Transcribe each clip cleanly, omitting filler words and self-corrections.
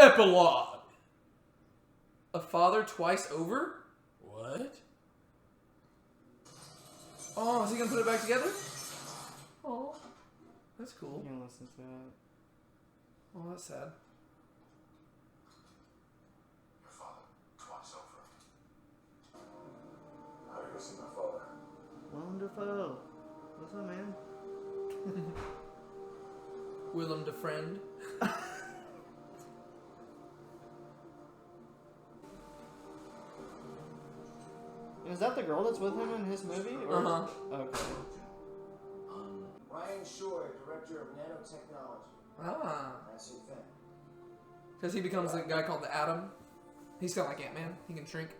Epilogue. A father twice over? What? Oh, is he gonna put it back together? Oh, that's cool. You can listen to it. Oh, that's sad. Your father twice over. How do you go see my father? Wonderful. What's up, man? Willem de friend. Is that the girl that's with him in his movie? Uh-huh. Okay. Ryan Shore, director of nanotechnology. Ah. That's your thing. Because he becomes a guy called the Atom. He's kind of like Ant-Man. He can shrink.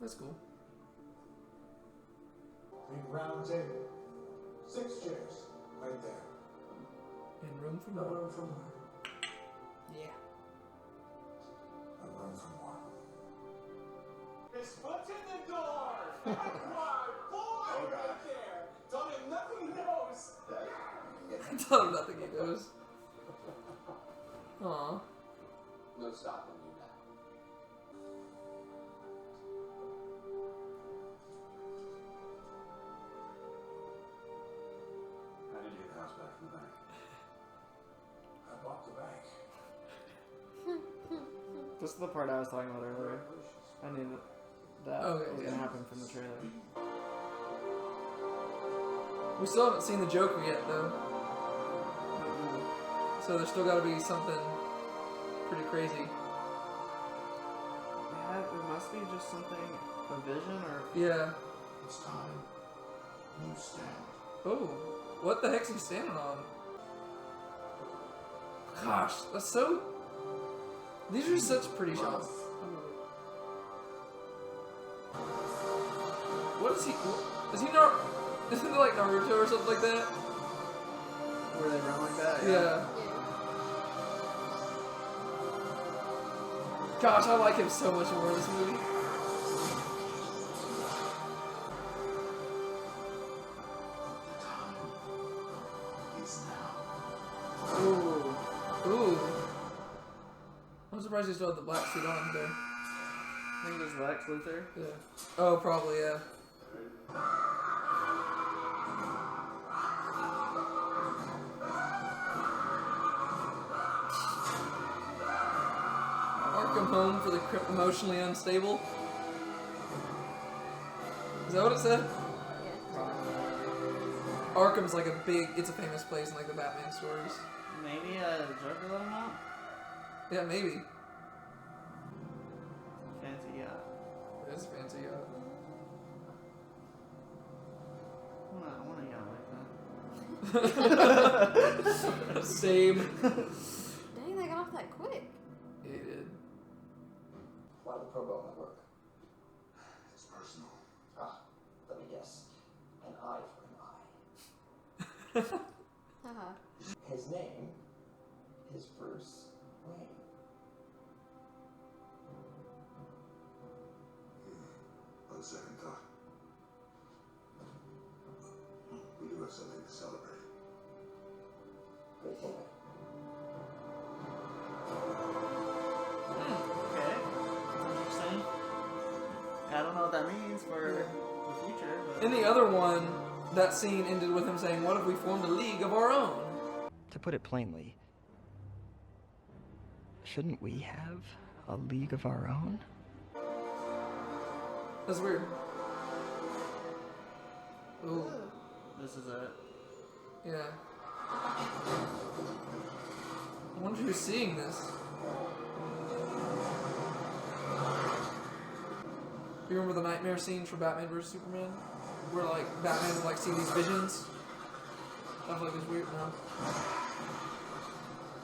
That's cool. Big round table. 6 chairs. Right there. And room for No more. room for more. Yeah. No room for more. His foot's in the door! That's my boy right there! Tell him nothing he knows! Tell him nothing he knows. Aw. No stopping you now. How did you get the house back from the bank? I bought the bank. This is the part I was talking about earlier. I knew that Okay, was yeah. gonna happen from the trailer. We still haven't seen the Joker yet, though. So there's still got to be something pretty crazy. Yeah, it must be just something, a vision or... Yeah. It's time. You stand. Oh, what the heck's he standing on? Gosh, that's so... These are such pretty shots. What is he... Is he not... Isn't it like Naruto or something like that? Where they run like that? Yeah. Gosh, I like him so much more in this movie. The time is now. Ooh. Ooh. I'm surprised he still had the black suit on there. I think it was Lex Luthor. Yeah. Oh, probably, yeah. Arkham Home for the emotionally unstable. Is that what it said? Arkham's like a big, it's a famous place in like the Batman stories. Maybe Joker let him out? Yeah, maybe. Fancy yacht. It's fancy, yeah. I want a yacht like that. Same. Dang, they got off that quick. Yeah, he did. Why the pro bono work? It's personal. Ah, let me guess. An eye for an eye. Haha. His name is Bruce Wayne. On second thought. We do have something to celebrate. Good boy. Okay. Interesting. I don't know what that means for the future, but... In the other one, that scene ended with him saying, "What if we formed a league of our own?" To put it plainly, shouldn't we have a league of our own? That's weird. Ooh. This is it. Yeah. I wonder who's seeing this. You remember the nightmare scenes for Batman vs Superman? Where like Batman would like see these visions? Stuff like this weird now.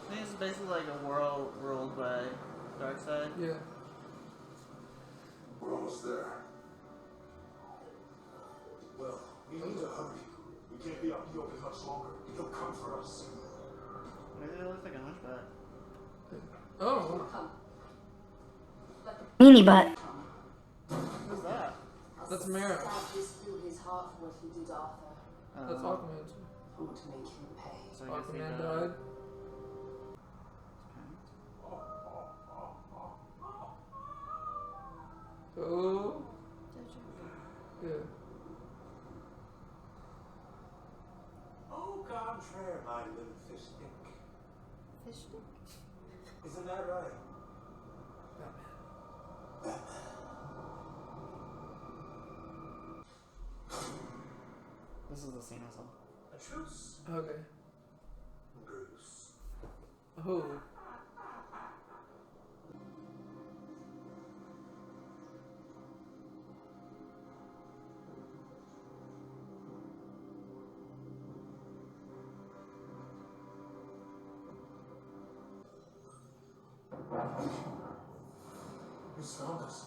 I think it's basically like a world ruled by Darkseid. Yeah. We're almost there. Well, we need to hurry. We can't be out in the open much longer. He'll come for us. Maybe it looks like a hunchback. Oh. Meanie butt. Who's that? That's Mara. This through his heart for what he did to Arthur. That's Aquaman. I want to make him pay. So I guess he Aquaman died. died. Okay. Oh. Yeah. Au contraire, my little fish stick. Fish stick? Isn't that right? This is the scene I saw. A truce. Okay. Bruce. Oh. He's found us.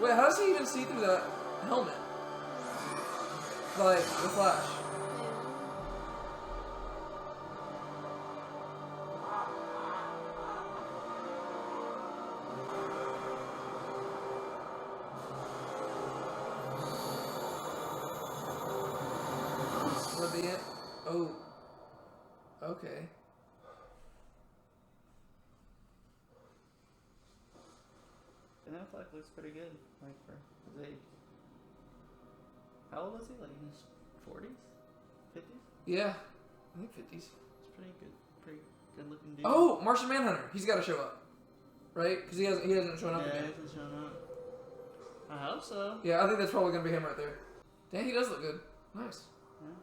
Wait, how does he even see through that helmet? Like, the Flash. What the end? Oh. Okay. And that flag looks pretty good, like for his age. How old is he? Like in his 40s? 50s? Yeah. I think 50s. It's pretty good looking dude. Oh, Martian Manhunter. He's got to show up. Right? Because he hasn't shown up Yeah, again. he hasn't shown up. I hope so. Yeah, I think that's probably going to be him right there. Dang, he does look good. Nice. Yeah.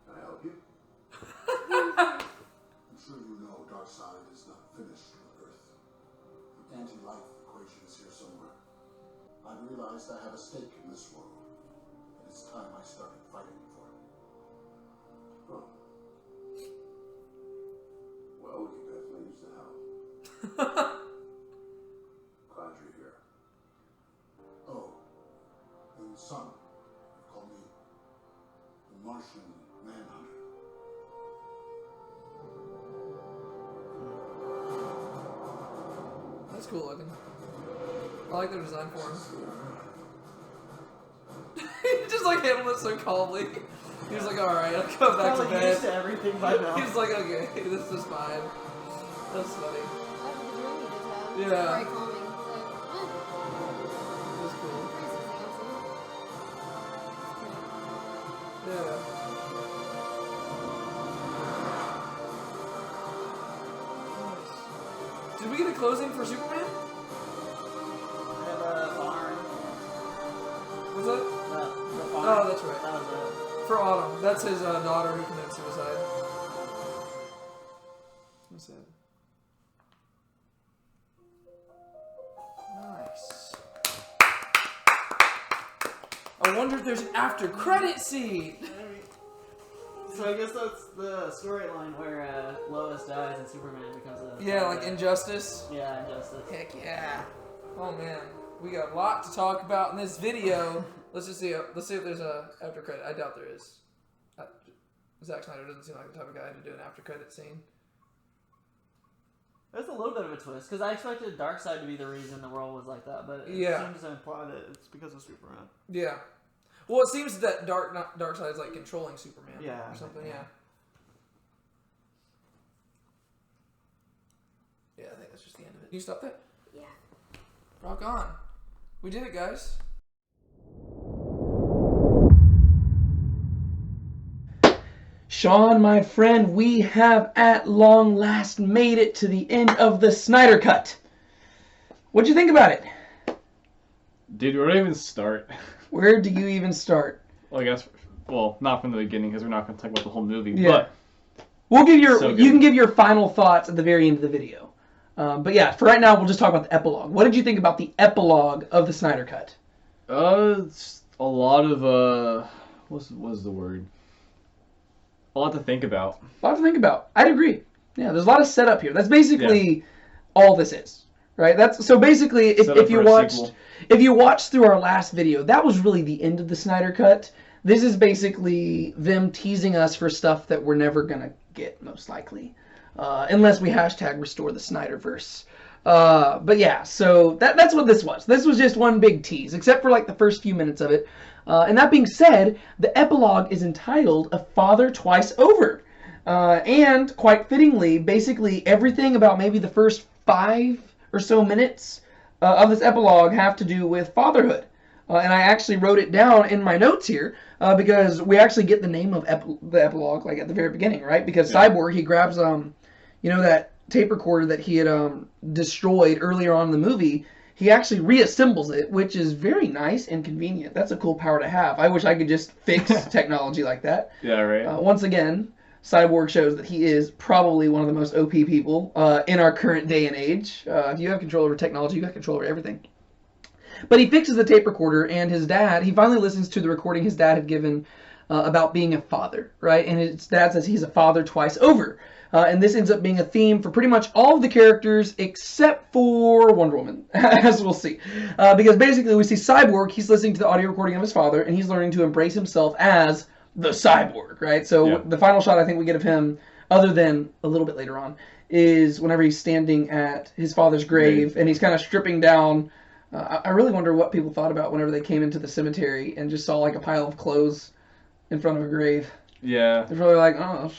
Can I help you? I'm sure you know Darkseid is not finished with Earth. The anti-life equation is here somewhere. I've realized I have a stake in this world, and it's time I started fighting for it. Huh. Well, we can definitely use the help. Glad you're here. Oh, and son, call me the Martian Manhunter. That's cool looking. I like their design for him. He just like handled it so calmly. He was like, alright, I'll go back to Probably bed. used to everything by now. He's like, okay, this is fine. That's funny. That was the room you just had. Yeah. It's very calming. So, That's cool. Yeah. Nice. Did we get a closing for Superman? I have a barn. Was that? The farm. Oh, that's right. That was it. For Autumn. That's his daughter who committed suicide. What's that? Nice. I wonder if there's an after credit scene. So I guess that's the storyline where Lois dies and Superman becomes a... Yeah, like Injustice. Yeah, Injustice. Heck yeah. Oh man. We got a lot to talk about in this video. Let's just see. Let's see if there's a after credit. I doubt there is. Zack Snyder doesn't seem like the type of guy to do an after credit scene. There's a little bit of a twist, because I expected Darkseid to be the reason the world was like that, but it Yeah. seems to imply that it's because of Superman. Yeah. Well, it seems that Darkseid is like controlling Superman. Yeah. Or something. Yeah. Yeah, I think that's just the end of it. Can you stop that? yeah. Rock on. We did it, guys. Sean, my friend, we have at long last made it to the end of the Snyder Cut. What'd you think about it? Dude, where do I even start? Where do you even start? Well, I guess, well, not from the beginning because we're not going to talk about the whole movie. Yeah. But We'll give your So good. you can give your final thoughts at the very end of the video. But yeah, for right now, we'll just talk about the epilogue. What did you think about the epilogue of the Snyder Cut? it's a lot of what's the word? A lot to think about. A lot to think about. I'd agree. Yeah, there's a lot of setup here. That's basically all this is, right? That's so basically if you watched through our last video, that was really the end of the Snyder Cut. This is basically them teasing us for stuff that we're never gonna get, most likely, unless we hashtag restore the Snyderverse. But yeah, so that's what this was. This was just one big tease, except for like the first few minutes of it. And that being said, the epilogue is entitled A Father Twice Over. And quite fittingly, basically everything about maybe the first 5 or so minutes of this epilogue have to do with fatherhood. And I actually wrote it down in my notes here because we actually get the name of the epilogue like at the very beginning, right? Because Cyborg, he grabs that tape recorder that he had destroyed earlier on in the movie. He actually reassembles it, which is very nice and convenient. That's a cool power to have. I wish I could just fix technology like that. Yeah, right. Once again, Cyborg shows that he is probably one of the most OP people in our current day and age. If you have control over technology, you have control over everything. But he fixes the tape recorder, and his dad, he finally listens to the recording his dad had given about being a father, right? And his dad says he's a father twice over. And this ends up being a theme for pretty much all of the characters except for Wonder Woman, as we'll see. Because basically we see Cyborg, he's listening to the audio recording of his father, and he's learning to embrace himself as the Cyborg, right? So the final shot I think we get of him, other than a little bit later on, is whenever he's standing at his father's grave, and he's kind of stripping down. I really wonder what people thought about whenever they came into the cemetery and just saw like a pile of clothes in front of a grave. Yeah. They're probably like, oh,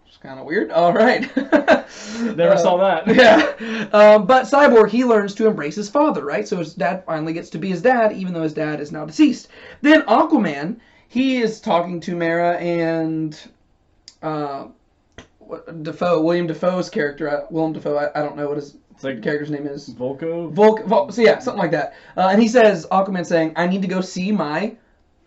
it's kind of weird. All right. Never saw that. Yeah. But Cyborg, he learns to embrace his father, right? So his dad finally gets to be his dad, even though his dad is now deceased. Then Aquaman, he is talking to Mara and William Dafoe's character. Willem Dafoe, I don't know what his character's name is. Volko? So yeah, something like that. And he says, Aquaman saying, I need to go see my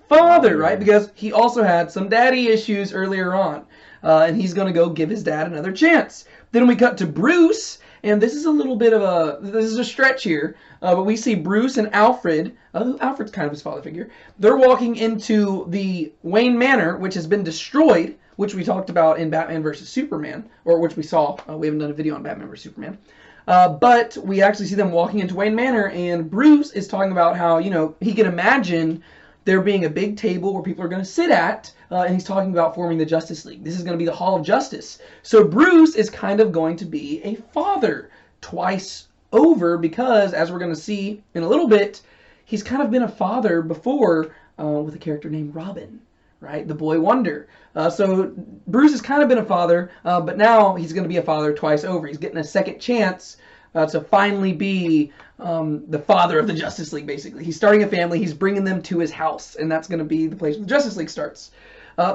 father, right? Because he also had some daddy issues earlier on. And he's going to go give his dad another chance. Then we cut to Bruce, and this is a little bit of this is a stretch here, but we see Bruce and Alfred, Alfred's kind of his father figure, they're walking into the Wayne Manor, which has been destroyed, which we talked about in Batman vs. Superman, or which we saw, we haven't done a video on Batman vs. Superman. But we actually see them walking into Wayne Manor, and Bruce is talking about how, he can imagine there being a big table where people are going to sit at, and he's talking about forming the Justice League. This is going to be the Hall of Justice. So Bruce is kind of going to be a father twice over because, as we're going to see in a little bit, he's kind of been a father before with a character named Robin, right? The Boy Wonder. So Bruce has kind of been a father, but now he's going to be a father twice over. He's getting a second chance to finally be the father of the Justice League, basically. He's starting a family. He's bringing them to his house, and that's going to be the place where the Justice League starts.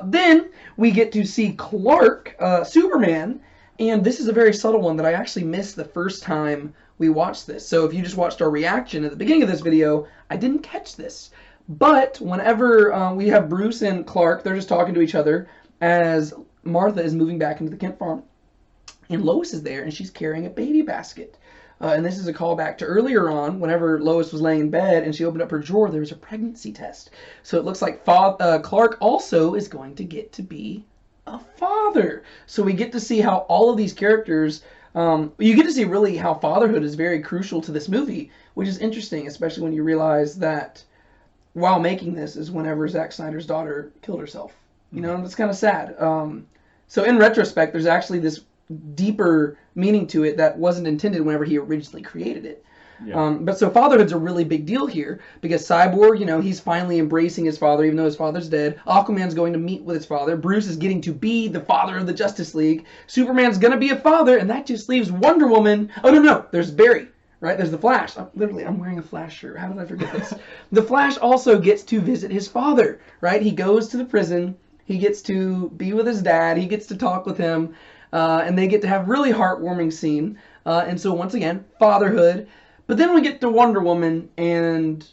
Then we get to see Clark, Superman, and this is a very subtle one that I actually missed the first time we watched this. So if you just watched our reaction at the beginning of this video, I didn't catch this. But whenever we have Bruce and Clark, they're just talking to each other as Martha is moving back into the Kent farm. And Lois is there, and she's carrying a baby basket. And this is a callback to earlier on, whenever Lois was laying in bed and she opened up her drawer, there was a pregnancy test. So it looks like Clark also is going to get to be a father. So we get to see how all of these characters, you get to see really how fatherhood is very crucial to this movie, which is interesting, especially when you realize that while making this is whenever Zack Snyder's daughter killed herself. That's kind of sad. So in retrospect, there's actually this deeper meaning to it that wasn't intended whenever he originally created it. Yeah. But so fatherhood's a really big deal here because Cyborg, he's finally embracing his father even though his father's dead. Aquaman's going to meet with his father. Bruce is getting to be the father of the Justice League. Superman's going to be a father, and that just leaves Wonder Woman. Oh, no, there's Barry. Right, there's the Flash. I'm wearing a Flash shirt. How did I forget this? The Flash also gets to visit his father, right? He goes to the prison. He gets to be with his dad. He gets to talk with him. And they get to have really heartwarming scene. And so once again, fatherhood. But then we get to Wonder Woman, and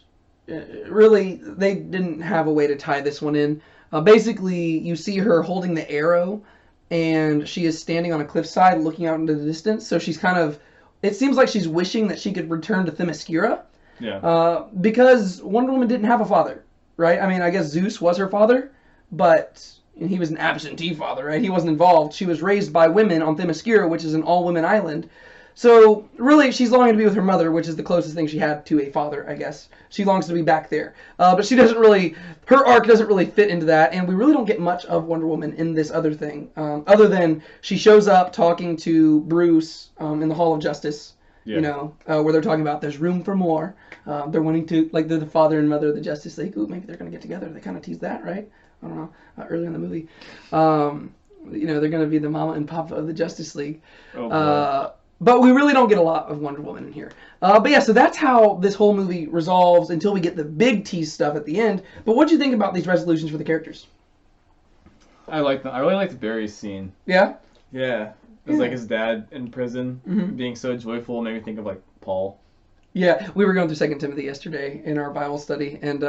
really, they didn't have a way to tie this one in. Basically, you see her holding the arrow, and she is standing on a cliffside looking out into the distance. So she's kind of, it seems like she's wishing that she could return to Themyscira. Yeah. Because Wonder Woman didn't have a father, right? I mean, I guess Zeus was her father, but he was an absentee father, right? He wasn't involved. She was raised by women on Themyscira, which is an all-women island. So really, she's longing to be with her mother, which is the closest thing she had to a father, I guess. She longs to be back there. But she doesn't really, her arc doesn't really fit into that, and we really don't get much of Wonder Woman in this other thing, other than she shows up talking to Bruce in the Hall of Justice, you know, where they're talking about there's room for more. They're wanting to, like, the father and mother of the Justice League. Ooh, maybe they're going to get together. They kind of tease that, right? I don't know. Earlier in the movie. You know, they're going to be the mama and papa of the Justice League. But we really don't get a lot of Wonder Woman in here. But yeah, so that's how this whole movie resolves until we get the big tease stuff at the end. But what do you think about these resolutions for the characters? I like them. I really liked Barry's scene. Yeah? Yeah. It was like his dad in prison being so joyful made me think of like Paul. Yeah, we were going through 2 Timothy yesterday in our Bible study, and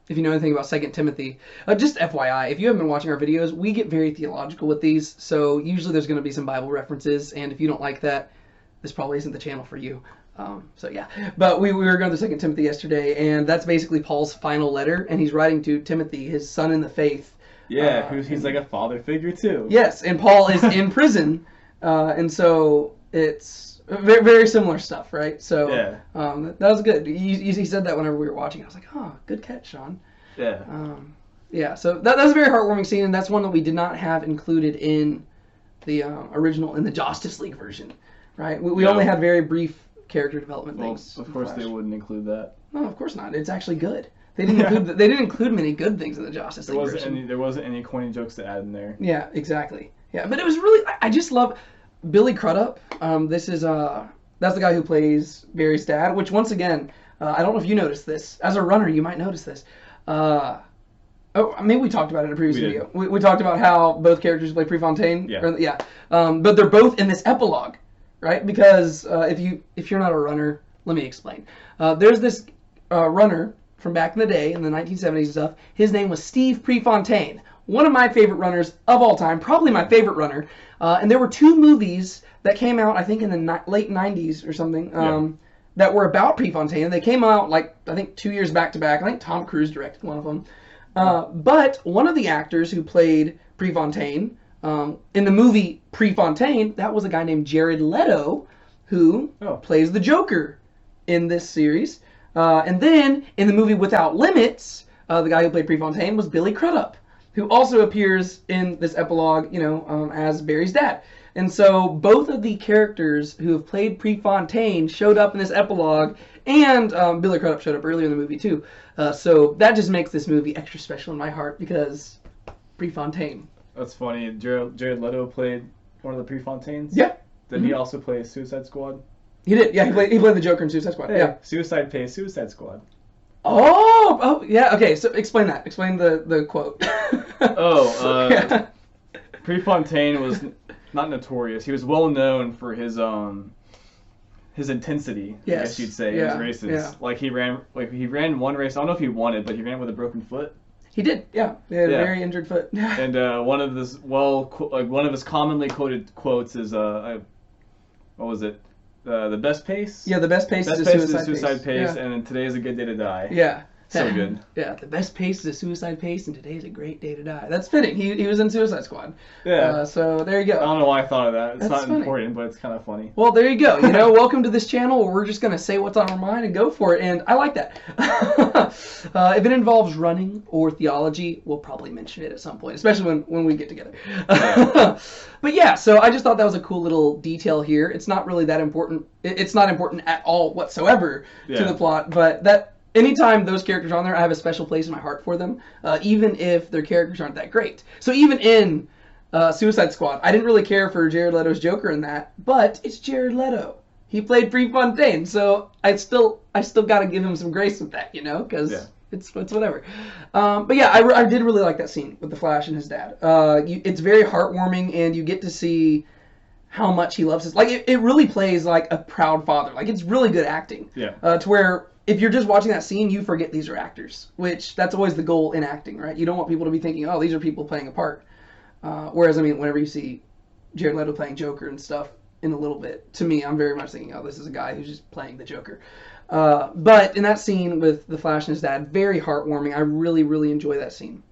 if you know anything about 2 Timothy, just FYI, if you haven't been watching our videos, we get very theological with these, so usually there's going to be some Bible references, and if you don't like that, this probably isn't the channel for you. So yeah, but we were going through 2 Timothy yesterday, and that's basically Paul's final letter, and he's writing to Timothy, his son in the faith. Yeah, he's like a father figure too. Yes, and Paul is in prison, and so it's very, very similar stuff, right? So that was good. He said that whenever we were watching. I was like, oh, good catch, Sean. Yeah. Yeah, so that's a very heartwarming scene, and that's one that we did not have included in the original, in the Justice League version, right? We only had very brief character development things. Of course they wouldn't include that. No, of course not. It's actually good. They didn't include many good things in the Justice League version. There wasn't any corny jokes to add in there. Yeah, exactly. Yeah, but it was really, I just love Billy Crudup. That's the guy who plays Barry's dad, which once again, I don't know if you noticed this. As a runner, you might notice this. Maybe we talked about it in a previous video. We talked about how both characters play Prefontaine. Yeah. But they're both in this epilogue, right? Because if you're not a runner, let me explain. There's this runner from back in the day, in the 1970s and stuff. His name was Steve Prefontaine. One of my favorite runners of all time, probably my favorite runner. And there were 2 movies that came out, I think, in the late 90s or something, that were about Prefontaine. And they came out, like, I think 2 years back to back. I think Tom Cruise directed one of them. But one of the actors who played Prefontaine in the movie Prefontaine, that was a guy named Jared Leto, who plays the Joker in this series. And then in the movie Without Limits, the guy who played Prefontaine was Billy Crudup, who also appears in this epilogue, as Barry's dad. And so both of the characters who have played Prefontaine showed up in this epilogue, and Billy Crudup showed up earlier in the movie too. So that just makes this movie extra special in my heart because Prefontaine. That's funny. Jared Leto played one of the Prefontaines. Yeah. Did he also play Suicide Squad? He did. Yeah, he played the Joker in Suicide Squad. Hey, yeah. Suicide pays Suicide Squad. Oh, yeah. Okay, so explain that. Explain the quote. Prefontaine was not notorious. He was well known for his intensity. Yes. I guess you'd say in his races. Yeah. Like he ran one race. I don't know if he won it, but he ran with a broken foot. He did. Yeah. He had a very injured foot. And one of his commonly quoted quotes is what was it? The best pace? Yeah, the best pace is a suicide pace. Yeah. And today is a good day to die. Yeah. So good. Yeah, the best pace is a suicide pace, and today is a great day to die. That's fitting. He was in Suicide Squad. Yeah. So there you go. I don't know why I thought of that. It's That's not funny. important, but it's kind of funny. Well, there you go. Welcome to this channel where we're just going to say what's on our mind and go for it, and I like that. If it involves running or theology, we'll probably mention it at some point, especially when we get together. But yeah, so I just thought that was a cool little detail here. It's not really that important. It's not important at all whatsoever to the plot, but that anytime those characters are on there, I have a special place in my heart for them, even if their characters aren't that great. So even in Suicide Squad, I didn't really care for Jared Leto's Joker in that, but it's Jared Leto. He played Prefontaine, so I still got to give him some grace with that, because it's whatever. But yeah, I did really like that scene with the Flash and his dad. It's very heartwarming, and you get to see how much he loves his. Like it really plays like a proud father. Like it's really good acting. Yeah. To where if you're just watching that scene, you forget these are actors, which that's always the goal in acting, right? You don't want people to be thinking, oh, these are people playing a part. Whereas, whenever you see Jared Leto playing Joker and stuff in a little bit, to me, I'm very much thinking, oh, this is a guy who's just playing the Joker. But in that scene with the Flash and his dad, very heartwarming. I really, really enjoy that scene.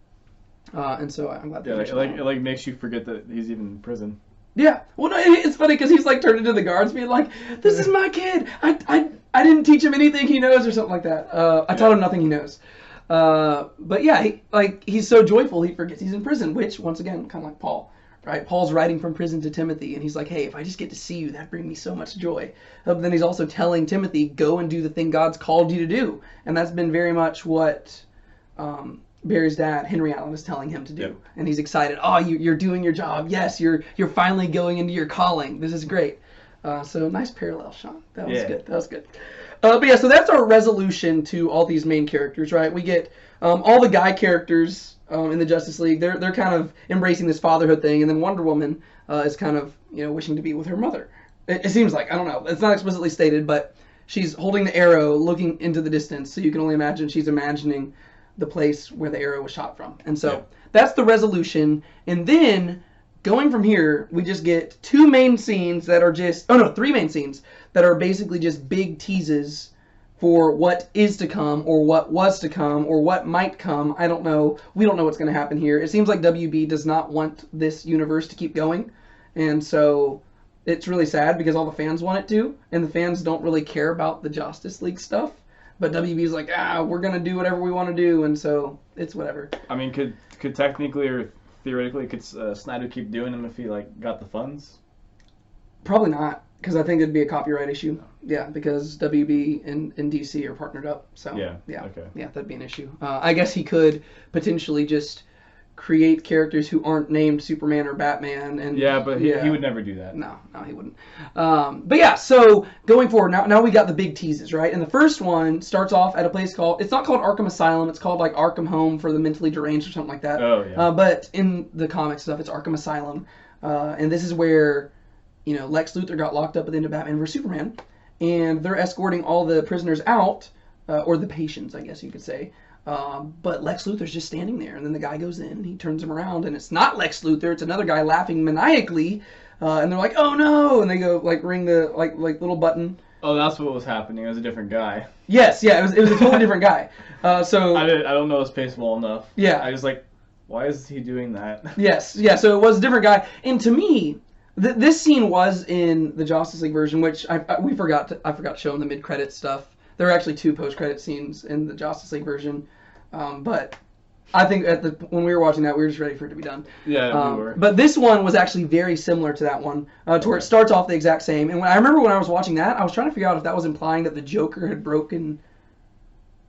And so I'm glad that it makes you forget that he's even in prison. Yeah. Well, no, it's funny because he's like turned into the guards being like, this is my kid. I didn't teach him anything he knows or something like that. I taught him nothing he knows. But yeah, he's so joyful he forgets he's in prison, which, once again, kind of like Paul, right? Paul's writing from prison to Timothy, and he's like, hey, if I just get to see you, that'd bring me so much joy. But then he's also telling Timothy, go and do the thing God's called you to do. And that's been very much what Barry's dad, Henry Allen, is telling him to do. Yep. And he's excited. Oh, you're doing your job. Yes, you're finally going into your calling. This is great. So nice parallel, Sean. That was good. That was good. But yeah, so that's our resolution to all these main characters, right? We get all the guy characters in the Justice League. They're kind of embracing this fatherhood thing, and then Wonder Woman is kind of wishing to be with her mother. It seems like, I don't know. It's not explicitly stated, but she's holding the arrow, looking into the distance. So you can only imagine she's imagining the place where the arrow was shot from. And so that's the resolution. And then going from here, we just get three main scenes that are basically just big teases for what is to come, or what was to come, or what might come. I don't know. We don't know what's going to happen here. It seems like WB does not want this universe to keep going. And so it's really sad because all the fans want it to, and the fans don't really care about the Justice League stuff. But WB's like, we're going to do whatever we want to do, and so it's whatever. I mean, could technically or theoretically, could Snyder keep doing them if he got the funds? Probably not, because I think it'd be a copyright issue. No. Yeah, because WB and DC are partnered up. So that'd be an issue. I guess he could potentially just create characters who aren't named Superman or Batman. And but he would never do that. No, he wouldn't. But yeah, so going forward, now we got the big teases, right? And the first one starts off at a place it's not called Arkham Asylum, it's called like Arkham Home for the mentally deranged or something like that. Oh, yeah. But in the comic stuff, it's Arkham Asylum. And this is where, Lex Luthor got locked up at the end of Batman vs. Superman. And they're escorting all the prisoners out, or the patients, I guess you could say. But Lex Luthor's just standing there, and then the guy goes in, and he turns him around, and it's not Lex Luthor, it's another guy laughing maniacally, and they're like, oh no, and they go, ring the, little button. Oh, that's what was happening, it was a different guy. Yes, it was a totally different guy. So I don't know his face well enough. Yeah. I just why is he doing that? Yes, so it was a different guy, and to me, this scene was in the Justice League version, which I forgot to show in the mid-credits stuff. There are actually 2 post-credit scenes in the Justice League version. But I think when we were watching that, we were just ready for it to be done. Yeah, we were. But this one was actually very similar to that one, to where it starts off the exact same. And I remember when I was watching that, I was trying to figure out if that was implying that the Joker had broken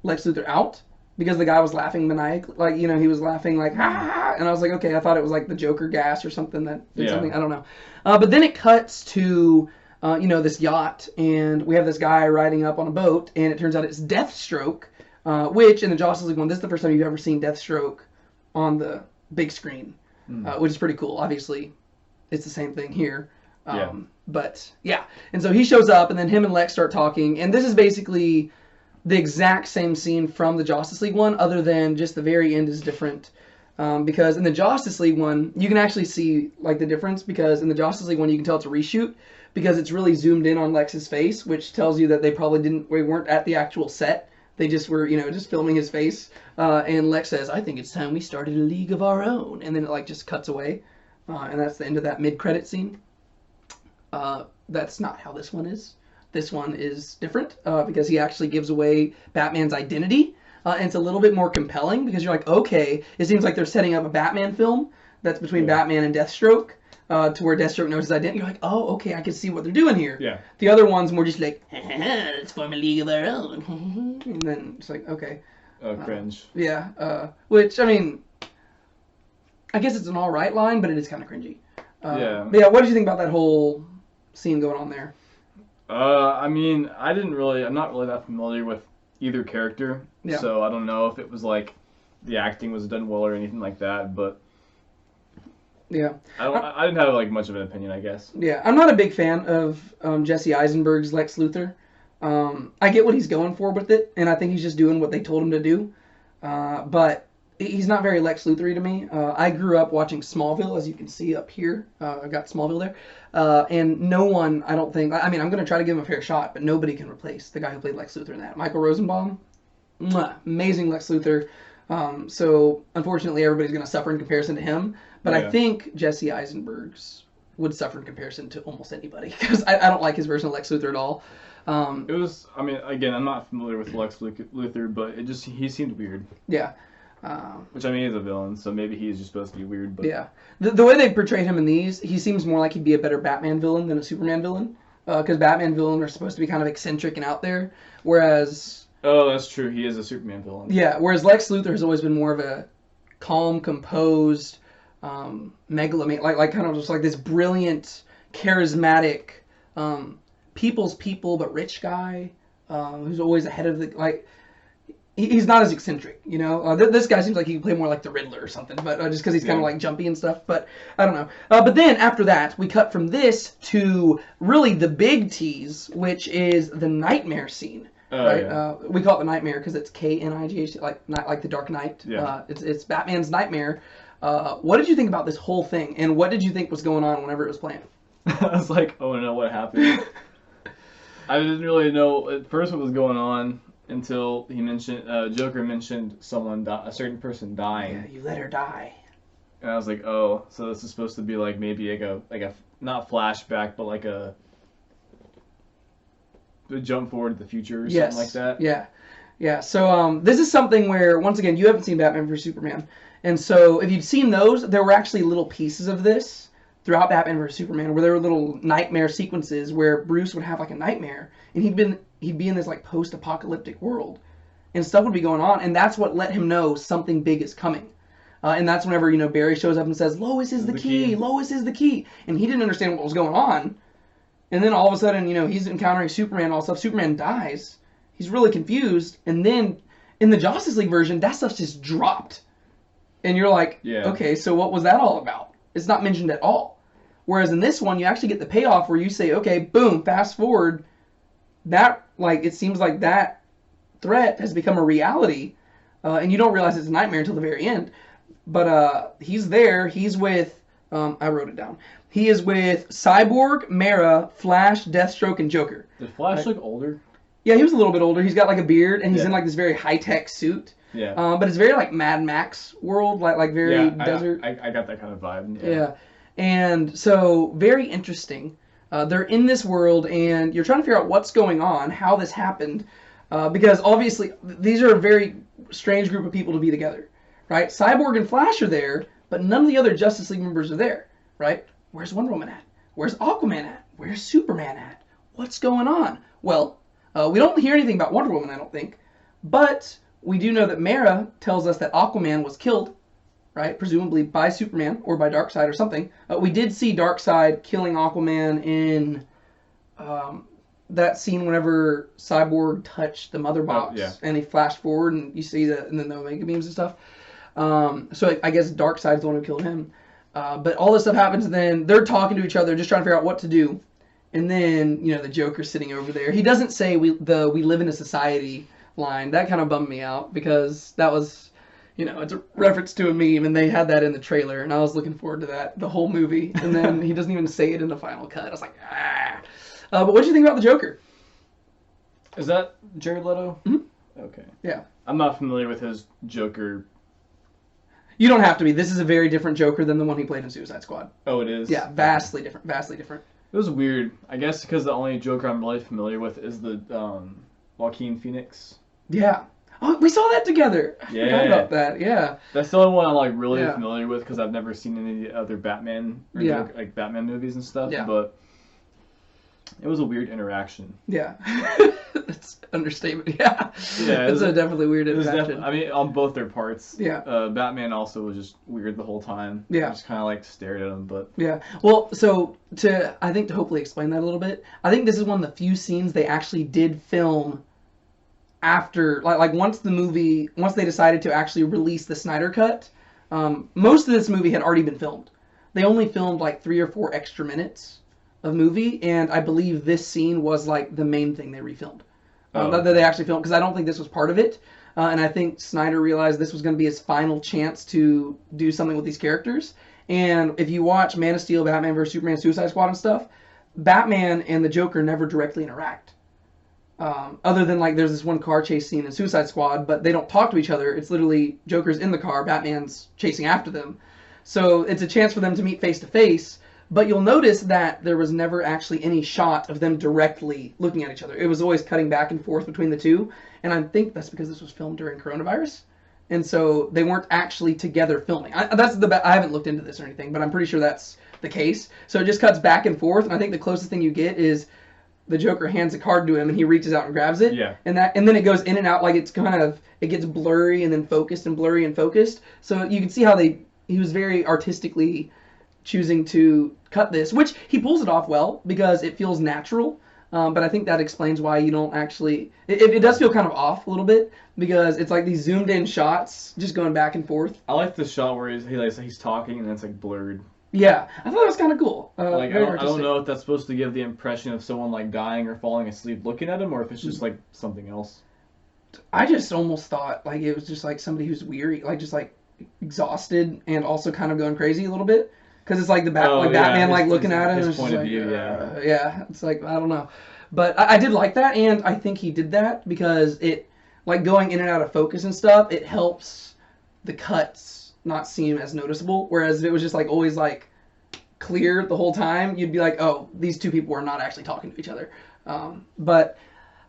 Lex Luthor out, because the guy was laughing maniacally, he was laughing ha ha ha, and I was like, okay, I thought it was like the Joker gas or something that did something, I don't know. But then it cuts to this yacht, and we have this guy riding up on a boat, and it turns out it's Deathstroke. Which, in the Justice League one, this is the first time you've ever seen Deathstroke on the big screen, which is pretty cool. Obviously, it's the same thing here. But, yeah. And so he shows up, and then him and Lex start talking, and this is basically the exact same scene from the Justice League one, other than just the very end is different. Because in the Justice League one, you can actually see, the difference, because in the Justice League one, you can tell it's a reshoot, because it's really zoomed in on Lex's face, which tells you that they probably weren't at the actual set. They just were, just filming his face. And Lex says, I think it's time we started a league of our own. And then it, just cuts away. And that's the end of that mid-credit scene. That's not how this one is. This one is different because he actually gives away Batman's identity. And it's a little bit more compelling because you're like, okay, it seems like they're setting up a Batman film that's between Batman and Deathstroke. To where Deathstroke knows his identity. You're like, oh, okay, I can see what they're doing here. Yeah. The other one's more just let's form a league of our own. And then it's like, okay. Cringe. Which, I mean, I guess it's an alright line, but it is kind of cringy. But yeah, what did you think about that whole scene going on there? I mean, I'm not really that familiar with either character. Yeah. So I don't know if it was the acting was done well or anything like that, but yeah. I didn't have much of an opinion, I guess. Yeah, I'm not a big fan of Jesse Eisenberg's Lex Luthor. I get what he's going for with it, and I think he's just doing what they told him to do. But he's not very Lex Luthor-y to me. I grew up watching Smallville, as you can see up here. I've got Smallville there. And no one, I don't think, I'm going to try to give him a fair shot, but nobody can replace the guy who played Lex Luthor in that. Michael Rosenbaum, amazing Lex Luthor. So, unfortunately, everybody's going to suffer in comparison to him. But I think Jesse Eisenberg's would suffer in comparison to almost anybody. Because I don't like his version of Lex Luthor at all. It was, again, I'm not familiar with Lex Luthor, but he seemed weird. Yeah. Which, I mean, he's a villain, so maybe he's just supposed to be weird. But yeah. The way they portrayed him in these, he seems more like he'd be a better Batman villain than a Superman villain. Because Batman villains are supposed to be kind of eccentric and out there, whereas... Oh, that's true. He is a Superman villain. Yeah, whereas Lex Luthor has always been more of a calm, composed, megalomaniac, like kind of just like this brilliant, charismatic, people's people but rich guy who's always ahead of the like. He's not as eccentric, you know. This guy seems like he could play more like the Riddler or something, but just because he's kind of like jumpy and stuff. But I don't know. But then after that, we cut from this to really the big tease, which is the nightmare scene. Right? Yeah. We call it the nightmare because it's Knightch, like the Dark Knight. Yeah. It's Batman's nightmare. What did you think about this whole thing, and what did you think was going on whenever it was playing? I was like, oh no, what happened? I didn't really know at first what was going on until he mentioned Joker mentioned a certain person dying. Yeah, you let her die. And I was like, oh, so this is supposed to be like maybe like a not flashback, but like a jump forward to the future or something like that. Yeah. So this is something where once again you haven't seen Batman vs Superman, and so if you'd seen those, there were actually little pieces of this throughout Batman vs Superman where there were little nightmare sequences where Bruce would have like a nightmare and he'd be in this like post-apocalyptic world and stuff would be going on, and that's what let him know something big is coming. And that's whenever, you know, Barry shows up and says, Lois is the key, Lois is the key. And he didn't understand what was going on. And then all of a sudden, you know, he's encountering Superman, all stuff. Superman dies. He's really confused. And then in the Justice League version, that stuff's just dropped. And you're like, okay, so what was that all about? It's not mentioned at all. Whereas in this one, you actually get the payoff where you say, okay, boom, fast forward. That, like, it seems like that threat has become a reality. And you don't realize it's a nightmare until the very end. But he's there. He's with, I wrote it down. He is with Cyborg, Mara, Flash, Deathstroke, and Joker. Did Flash look older? Yeah, he was a little bit older. He's got like a beard, and he's in like this very high-tech suit. Yeah. But it's very like Mad Max world, like very desert. I got that kind of vibe. Yeah. And so, very interesting. They're in this world, and you're trying to figure out what's going on, how this happened. Because obviously, these are a very strange group of people to be together. Right? Cyborg and Flash are there, but none of the other Justice League members are there. Right? Where's Wonder Woman at? Where's Aquaman at? Where's Superman at? What's going on? Well, we don't hear anything about Wonder Woman, I don't think. But we do know that Mara tells us that Aquaman was killed, right? Presumably by Superman or by Darkseid or something. We did see Darkseid killing Aquaman in that scene whenever Cyborg touched the mother box. And he flashed forward and you see and then the Omega beams and stuff. So I guess Darkseid's the one who killed him. But all this stuff happens, and then they're talking to each other, just trying to figure out what to do. And then, you know, the Joker's sitting over there. He doesn't say we live in a society line. That kind of bummed me out because that was, you know, it's a reference to a meme, and they had that in the trailer, and I was looking forward to that the whole movie. And then he doesn't even say it in the final cut. I was like, ah. But what did you think about the Joker? Is that Jared Leto? Mm-hmm. Okay. Yeah. I'm not familiar with his Joker. You don't have to be. This is a very different Joker than the one he played in Suicide Squad. Oh, it is? Yeah, vastly different. Vastly different. It was weird. I guess because the only Joker I'm really familiar with is the Joaquin Phoenix. Yeah. Oh, we saw that together. I forgot about that. Yeah. That's the only one I'm like really familiar with because I've never seen any other Batman or Joker, like Batman movies and stuff. Yeah. But it was a weird interaction. Yeah. That's understatement. Yeah. Yeah. It's a definitely weird interaction. I mean, on both their parts. Yeah. Batman also was just weird the whole time. Yeah. I just kind of like stared at him, but. Yeah. Well, so I think to hopefully explain that a little bit, I think this is one of the few scenes they actually did film after, like once they decided to actually release the Snyder Cut, most of this movie had already been filmed. They only filmed like 3 or 4 extra minutes of movie, and I believe this scene was like the main thing they refilmed. That they actually filmed, because I don't think this was part of it. And I think Snyder realized this was going to be his final chance to do something with these characters. And if you watch Man of Steel, Batman vs. Superman, Suicide Squad and stuff, Batman and the Joker never directly interact. Other than like there's this one car chase scene in Suicide Squad, but they don't talk to each other. It's literally Joker's in the car, Batman's chasing after them. So it's a chance for them to meet face to face. But you'll notice that there was never actually any shot of them directly looking at each other. It was always cutting back and forth between the two. And I think that's because this was filmed during coronavirus. and so they weren't actually together filming. I haven't looked into this or anything, but I'm pretty sure that's the case. So it just cuts back and forth, and I think the closest thing you get is the Joker hands a card to him, and he reaches out and grabs it. Yeah. And then it goes in and out, like it's kind of, it gets blurry and then focused and blurry and focused. So you can see how he was very artistically choosing to cut this, which he pulls it off well because it feels natural. But I think that explains why you don't actually... It does feel kind of off a little bit because it's like these zoomed in shots just going back and forth. I like the shot where he's talking and then it's like blurred. Yeah, I thought that was kind of cool. Like I don't know if that's supposed to give the impression of someone like dying or falling asleep looking at him, or if it's just like something else. I just almost thought like it was just like somebody who's weary, like just like exhausted and also kind of going crazy a little bit. Because it's like Batman like looking at him. His point of view, yeah. It's like, I don't know. But I did like that, and I think he did that because it, like going in and out of focus and stuff, it helps the cuts not seem as noticeable. Whereas if it was just like always like clear the whole time, you'd be like, oh, these two people are not actually talking to each other. But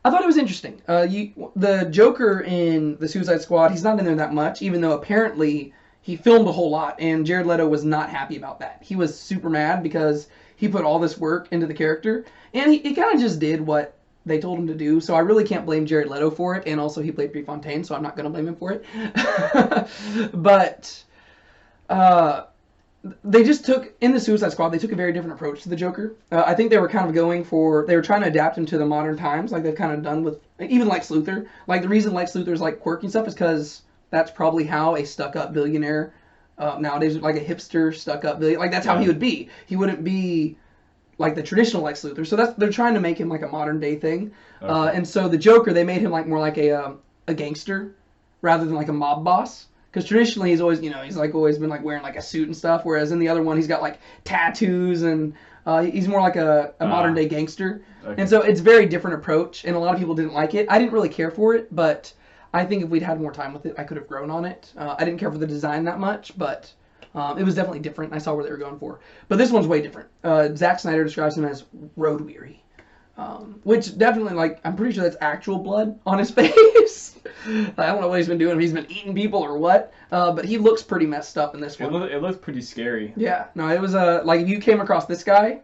I thought it was interesting. The Joker in the Suicide Squad, he's not in there that much, even though apparently he filmed a whole lot, and Jared Leto was not happy about that. He was super mad because he put all this work into the character, and he kind of just did what they told him to do, so I really can't blame Jared Leto for it, and also he played Prefontaine, so I'm not going to blame him for it. But they just took, in the Suicide Squad, they took a very different approach to the Joker. I think they were kind of they were trying to adapt him to the modern times, like they've kind of done with, even Lex Luthor. Like, the reason Lex Luthor's like quirky and stuff is because that's probably how a stuck-up billionaire nowadays, like a hipster stuck-up billionaire, like that's how he would be. He wouldn't be like the traditional Lex Luthor. So they're trying to make him like a modern-day thing. Okay. And so the Joker, they made him like more like a gangster rather than like a mob boss. Because traditionally he's always, he's like always been like wearing like a suit and stuff. Whereas in the other one he's got like tattoos and he's more like a modern-day gangster. Okay. And so it's a very different approach. And a lot of people didn't like it. I didn't really care for it, but I think if we'd had more time with it, I could have grown on it. I didn't care for the design that much, but it was definitely different. I saw where they were going for. But this one's way different. Zack Snyder describes him as road weary, which definitely, like, I'm pretty sure that's actual blood on his face. I don't know what he's been doing, if he's been eating people or what, but he looks pretty messed up in this one. It looks pretty scary. Yeah, no, it was, like, if you came across this guy,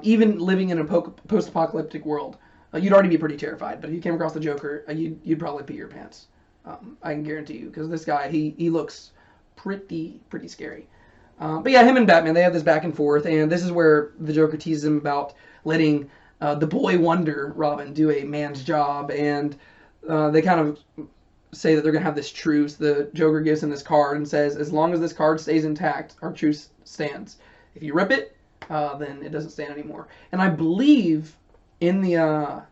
even living in a post-apocalyptic world, you'd already be pretty terrified, but if you came across the Joker, you'd probably pee your pants. I can guarantee you, because this guy, he looks pretty scary. But yeah, him and Batman, they have this back and forth, and this is where the Joker teases him about letting the boy wonder Robin do a man's job, and they kind of say that they're going to have this truce. The Joker gives him this card and says, as long as this card stays intact, our truce stands. If you rip it, then it doesn't stand anymore. And I believe in the,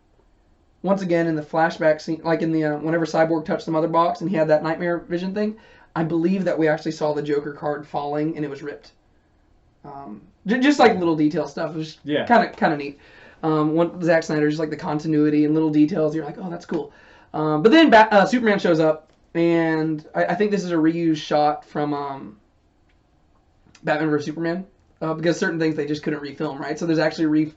once again, in the flashback scene, like in the, whenever Cyborg touched the mother box and he had that nightmare vision thing, I believe that we actually saw the Joker card falling and it was ripped. Just like little detail stuff. It was kind of neat. Zack Snyder, just like the continuity and little details, you're like, oh, that's cool. But then Superman shows up, and I think this is a reused shot from Batman vs. Superman, because certain things they just couldn't refilm, right? So there's actually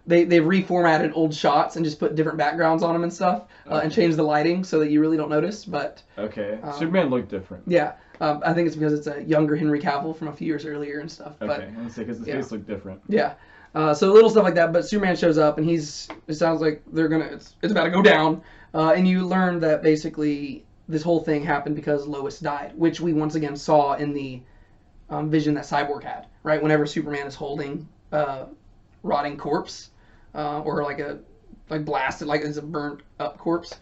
they've reformatted old shots and just put different backgrounds on them and stuff, and changed the lighting so that you really don't notice. But Superman looked different. Yeah, I think it's because it's a younger Henry Cavill from a few years earlier and stuff. Okay, I was say because the face looked different. Yeah, so little stuff like that. But Superman shows up and it sounds like it's about to go down, and you learn that basically this whole thing happened because Lois died, which we once again saw in the vision that Cyborg had, right? Whenever Superman is holding rotting corpse, or like blasted, like it's a burnt up corpse,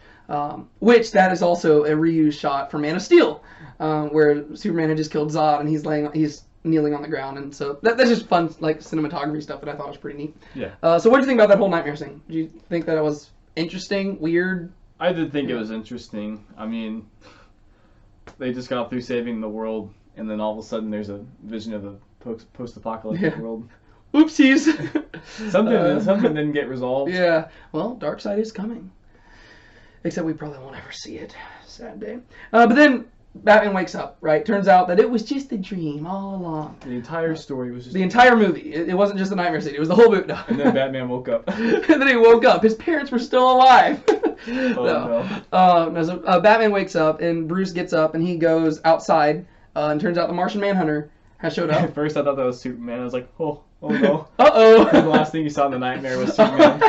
which that is also a reused shot from Man of Steel, where Superman had just killed Zod and he's kneeling on the ground, and so that's just fun, like cinematography stuff that I thought was pretty neat. Yeah. So what do you think about that whole nightmare thing? Do you think that it was interesting, weird? I did think it was interesting. I mean, they just got through saving the world, and then all of a sudden there's a vision of a post-apocalyptic world. Oopsies. Something didn't get resolved. Yeah. Well, Darkseid is coming. Except we probably won't ever see it. Sad day. But then Batman wakes up, right? Turns out that it was just a dream all along. The entire story was just... The entire movie. It wasn't just the Nightmare City. It was the whole movie. No. And then Batman woke up. And then he woke up. His parents were still alive. So, Batman wakes up, and Bruce gets up, and he goes outside, and turns out the Martian Manhunter has showed up. At first I thought that was Superman. I was like, oh no. Uh-oh. The last thing you saw in the nightmare was Superman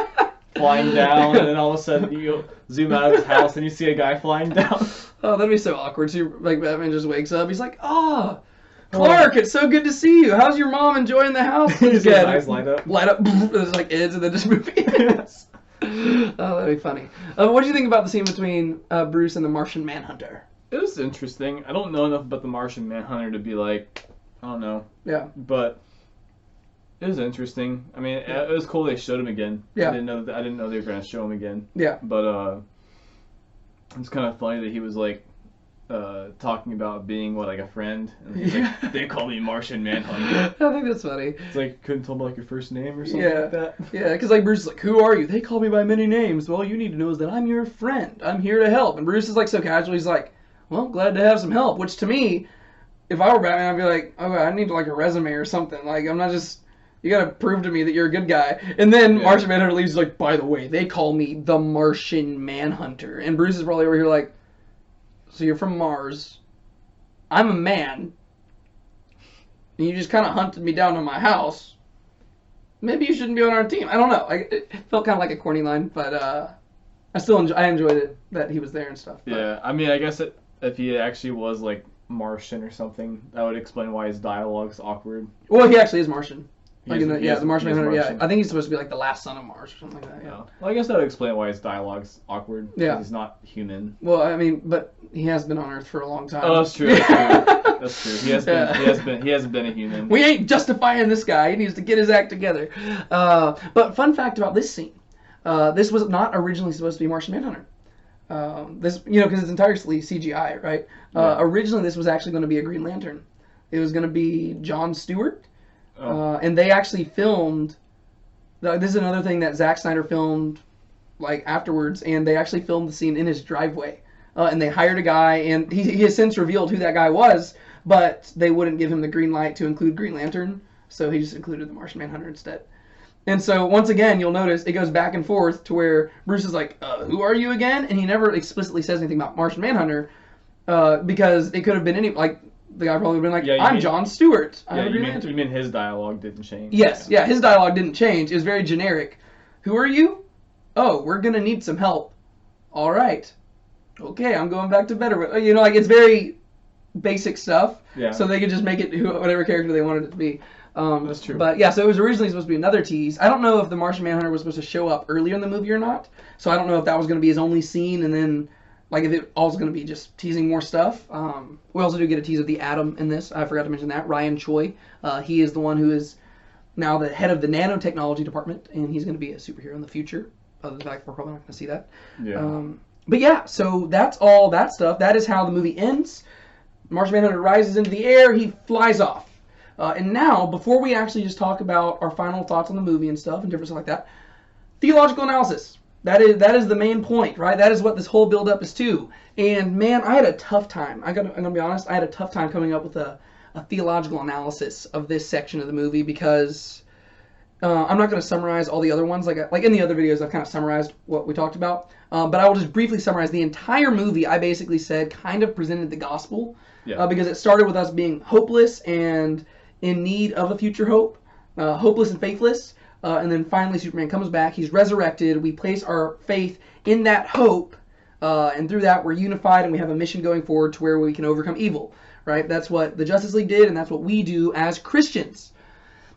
flying down, and then all of a sudden you zoom out of his house and you see a guy flying down. Oh, that'd be so awkward. So, like, Batman just wakes up. He's like, Clark, it's so good to see you. How's your mom enjoying the house? His eyes light up. There's like ends and then just movie. Oh, that'd be funny. What do you think about the scene between Bruce and the Martian Manhunter? It was interesting. I don't know enough about the Martian Manhunter to be like, I don't know. Yeah. But it was interesting. I mean, it was cool they showed him again. Yeah. I didn't know they were gonna show him again. Yeah. But it's kind of funny that he was like talking about being like a friend, and he's like, they call me Martian Manhunter. I think that's funny. It's like, couldn't tell me like your first name or something like that. Yeah, because like Bruce is like, who are you? They call me by many names. Well, you need to know is that I'm your friend. I'm here to help. And Bruce is like so casual. He's like, well, glad to have some help. Which to me, if I were Batman, I'd be like, okay, I need like a resume or something. Like, I'm not just, you gotta prove to me that you're a good guy. And then Martian Manhunter leaves like, by the way, they call me the Martian Manhunter. And Bruce is probably over here like, so you're from Mars. I'm a man. And you just kind of hunted me down to my house. Maybe you shouldn't be on our team. I don't know. It felt kind of like a corny line, but I enjoyed it that he was there and stuff. But. Yeah, I mean, I guess if he actually was like Martian or something, that would explain why his dialogue's awkward. Well, he actually is Martian. The Martian Manhunter. Yeah, I think he's supposed to be like the last son of Mars or something like that. Yeah. Well, I guess that would explain why his dialogue's awkward. Yeah. He's not human. Well, I mean, but he has been on Earth for a long time. Oh, that's true. That's true. He hasn't been a human. We ain't justifying this guy. He needs to get his act together. But fun fact about this scene: this was not originally supposed to be Martian Manhunter. This, because it's entirely CGI, right? Originally, this was actually going to be a Green Lantern. It was going to be John Stewart. And they actually filmed. This is another thing that Zack Snyder filmed, like afterwards, and they actually filmed the scene in his driveway. And they hired a guy, and he has since revealed who that guy was, but they wouldn't give him the green light to include Green Lantern, so he just included the Martian Manhunter instead. And so once again, you'll notice it goes back and forth to where Bruce is like, "Who are you again?" And he never explicitly says anything about Martian Manhunter, because it could have been any like. The guy probably would have been like, I'm John Stewart. I'm a Green Lantern. You mean his dialogue didn't change? Yes, yeah, his dialogue didn't change. It was very generic. Who are you? Oh, we're going to need some help. All right. Okay, I'm going back to bed. It's very basic stuff. Yeah. So they could just make it whatever character they wanted it to be. That's true. But yeah, so it was originally supposed to be another tease. I don't know if the Martian Manhunter was supposed to show up earlier in the movie or not. So I don't know if that was going to be his only scene and then... Like, if it all's going to be just teasing more stuff. We also do get a tease of the Atom in this. I forgot to mention that. Ryan Choi. He is the one who is now the head of the nanotechnology department, and he's going to be a superhero in the future. Other than the fact we're probably not going to see that. Yeah. But yeah, so that's all that stuff. That is how the movie ends. Martian Manhunter rises into the air. He flies off. And now, before we actually just talk about our final thoughts on the movie and stuff and different stuff like that, theological analysis. That is the main point, right? That is what this whole build-up is to. And man, I had a tough time. I'm gonna be honest. I had a tough time coming up with a theological analysis of this section of the movie because I'm not going to summarize all the other ones. Like in the other videos, I've kind of summarized what we talked about. But I will just briefly summarize the entire movie. I basically said kind of presented the gospel because it started with us being hopeless and in need of a future hope, hopeless and faithless. And then finally Superman comes back, he's resurrected, we place our faith in that hope, and through that we're unified and we have a mission going forward to where we can overcome evil, right? That's what the Justice League did and that's what we do as Christians.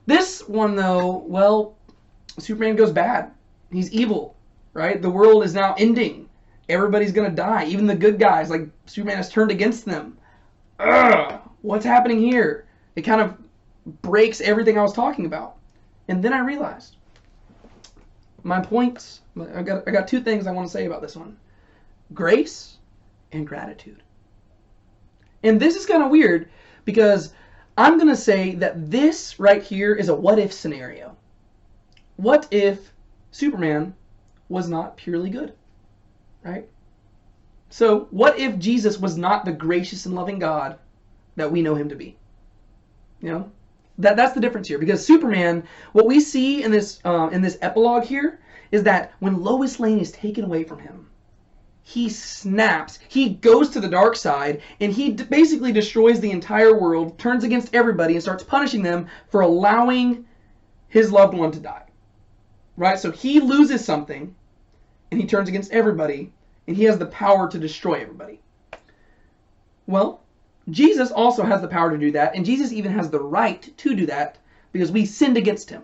This one though, well, Superman goes bad. He's evil, right? The world is now ending. Everybody's gonna die, even the good guys, like Superman has turned against them. What's happening here? It kind of breaks everything I was talking about. And then I realized my points. I got two things I want to say about this one: grace and gratitude. And this is kind of weird because I'm gonna say that this right here is a what-if scenario. What if Superman was not purely good, right? So what if Jesus was not the gracious and loving God that we know him to be? You know, that's the difference here. Because Superman, what we see in this epilogue here is that when Lois Lane is taken away from him, he snaps, he goes to the dark side, and he basically destroys the entire world, turns against everybody, and starts punishing them for allowing his loved one to die. Right? So he loses something, and he turns against everybody, and he has the power to destroy everybody. Well, Jesus also has the power to do that, and Jesus even has the right to do that because we sinned against him.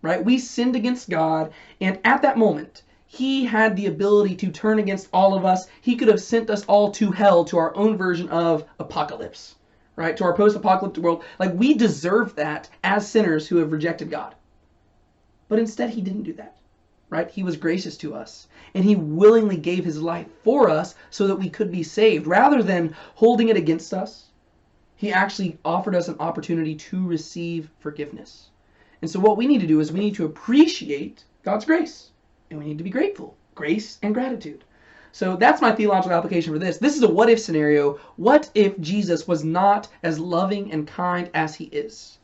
Right? We sinned against God, and at that moment, he had the ability to turn against all of us. He could have sent us all to hell, to our own version of apocalypse, right? To our post-apocalyptic world. Like, we deserve that as sinners who have rejected God. But instead, he didn't do that, right? He was gracious to us, and he willingly gave his life for us so that we could be saved. Rather than holding it against us, he actually offered us an opportunity to receive forgiveness. And so what we need to do is we need to appreciate God's grace. And we need to be grateful. Grace and gratitude. So that's my theological application for this. This is a what-if scenario. What if Jesus was not as loving and kind as he is?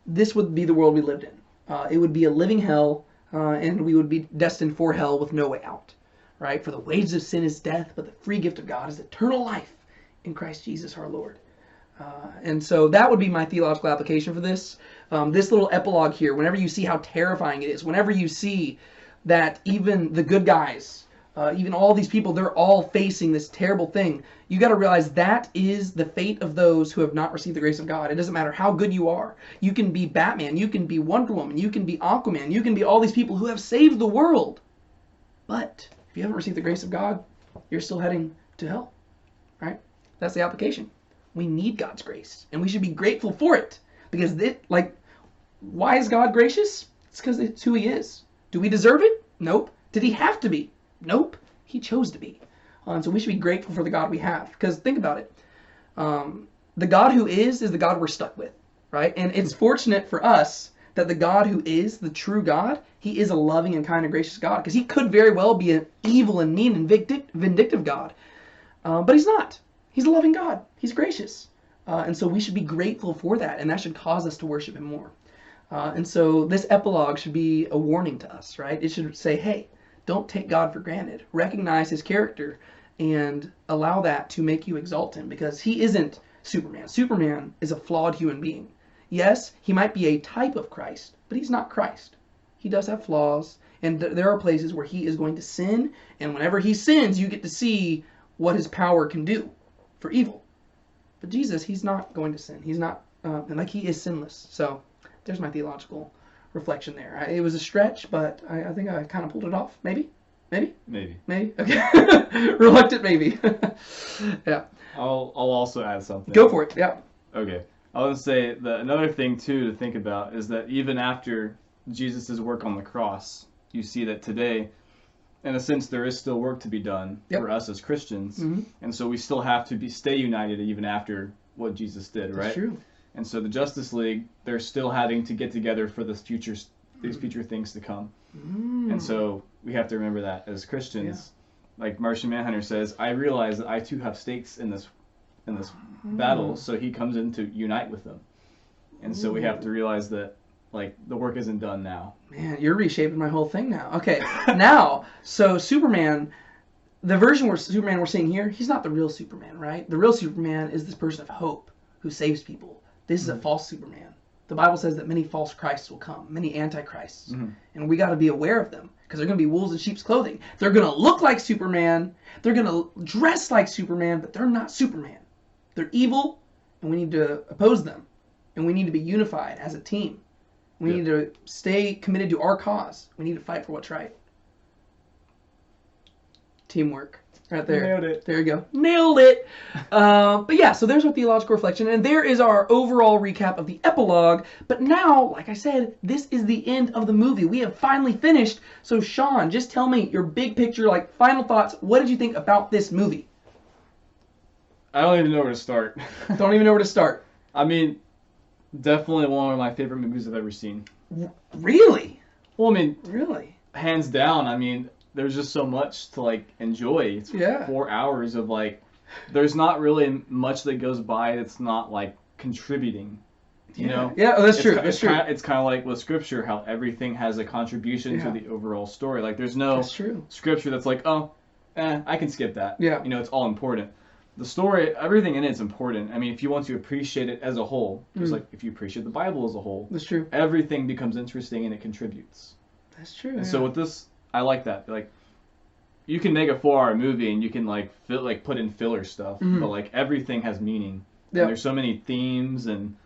This would be the world we lived in. It would be a living hell, and we would be destined for hell with no way out. Right? For the wages of sin is death, but the free gift of God is eternal life in Christ Jesus our Lord. And so that would be my theological application for this. This little epilogue here, whenever you see how terrifying it is, whenever you see that even the good guys, even all these people, they're all facing this terrible thing. You got to realize that is the fate of those who have not received the grace of God. It doesn't matter how good you are. You can be Batman, you can be Wonder Woman, you can be Aquaman, you can be all these people who have saved the world. But if you haven't received the grace of God, you're still heading to hell, right? That's the application. We need God's grace, and we should be grateful for it. Because, why is God gracious? It's because it's who he is. Do we deserve it? Nope. Did he have to be? Nope. He chose to be. And so we should be grateful for the God we have. Because think about it. The God who is the God we're stuck with. Right? And it's fortunate for us that the God who is the true God, he is a loving and kind and gracious God. Because he could very well be an evil and mean and vindictive God. But he's not. He's a loving God. He's gracious. And so we should be grateful for that. And that should cause us to worship him more. And so this epilogue should be a warning to us, right? It should say, hey, don't take God for granted. Recognize his character and allow that to make you exalt him, because he isn't Superman. Superman is a flawed human being. Yes, he might be a type of Christ, but he's not Christ. He does have flaws, and there are places where he is going to sin, and whenever he sins, you get to see what his power can do for evil. But Jesus, he's not going to sin. He's not, he is sinless. So there's my theological reflection there. It was a stretch, but I think I kind of pulled it off. Maybe? Okay. Reluctant maybe. Yeah. I'll also add something. Go for it. Yeah. Okay. I want to say that another thing too to think about is that even after Jesus' work on the cross, you see that today, in a sense, there is still work to be done for us as Christians, and so we still have to stay united even after what Jesus did, right? That's true. And so the Justice League, they're still having to get together for these future things to come. And so we have to remember that as Christians. Yeah. Like Martian Manhunter says, I realize that I too have stakes in this battle, so he comes in to unite with them. And so we have to realize that the work isn't done now. Man, you're reshaping my whole thing now. Okay, now, so Superman, the version where Superman we're seeing here, he's not the real Superman, right? The real Superman is this person of hope who saves people. This is a false Superman. The Bible says that many false Christs will come, many antichrists. And we got to be aware of them, because they're going to be wolves in sheep's clothing. They're going to look like Superman. They're going to dress like Superman, but they're not Superman. They're evil, and we need to oppose them. And we need to be unified as a team. We need to stay committed to our cause. We need to fight for what's right. Teamwork. Right there. Nailed it. There you go. Nailed it. But yeah, so there's our theological reflection, and there is our overall recap of the epilogue. But now, like I said, this is the end of the movie. We have finally finished. So Sean, just tell me your big picture, final thoughts. What did you think about this movie? I don't even know where to start. Don't even know where to start. I mean, definitely one of my favorite movies I've ever seen. Really? Well, I mean, really, hands down. I mean, there's just so much to like enjoy. It's Yeah. 4 hours of like, there's not really much that goes by that's not like contributing. You know? Yeah, oh, that's true. That's true. It's kind of like with scripture, how everything has a contribution to the overall story. Like there's no scripture that's like, oh, I can skip that. Yeah. You know, it's all important. The story, everything in it's important. I mean, if you want to appreciate it as a whole, just like if you appreciate the Bible as a whole, that's true. Everything becomes interesting and it contributes. That's true. And so with this, I like that. Like, you can make a 4-hour movie and you can like put in filler stuff, but like everything has meaning. Yeah. And there's so many themes and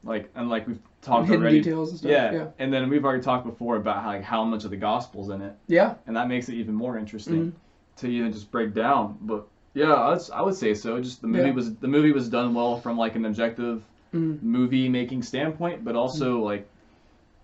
like we've talked hidden already. Details and stuff. Yeah. And then we've already talked before about like how much of the gospel's in it. Yeah. And that makes it even more interesting to even just break down. But yeah, I would say so. Just the movie was done well from like an objective movie making standpoint, but also like